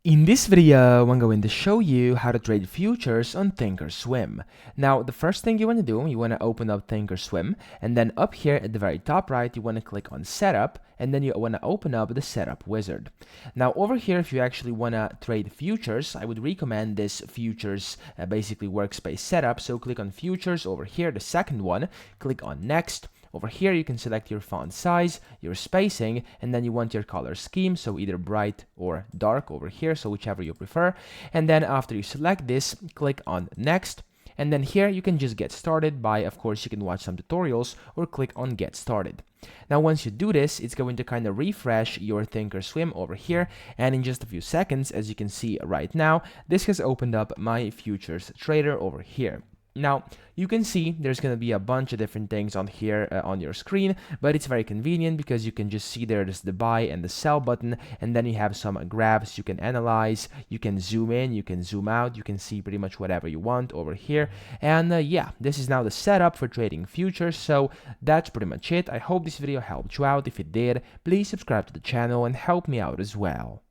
In this video, I'm going to show you how to trade futures on ThinkorSwim. Now, the first thing you want to do, you want to open up ThinkorSwim, and then up here at the very top right, you want to click on Setup, and then you want to open up the Setup Wizard. Now, over here, if you actually want to trade futures, I would recommend this futures basically workspace setup. So click on Futures over here, the second one, click on Next. Over here, you can select your font size, your spacing, and then you want your color scheme, so either bright or dark over here, so whichever you prefer. And then after you select this, click on Next. And then here you can just get started by, of course, you can watch some tutorials or click on Get Started. Now, once you do this, it's going to kind of refresh your ThinkorSwim over here. And in just a few seconds, as you can see right now, this has opened up my futures trader over here. Now, you can see there's going to be a bunch of different things on here on your screen, but it's very convenient because you can just see there's the buy and the sell button, and then you have some graphs you can analyze, you can zoom in, you can zoom out, you can see pretty much whatever you want over here. And yeah, this is now the setup for trading futures, so that's pretty much it. I hope this video helped you out. If it did, please subscribe to the channel and help me out as well.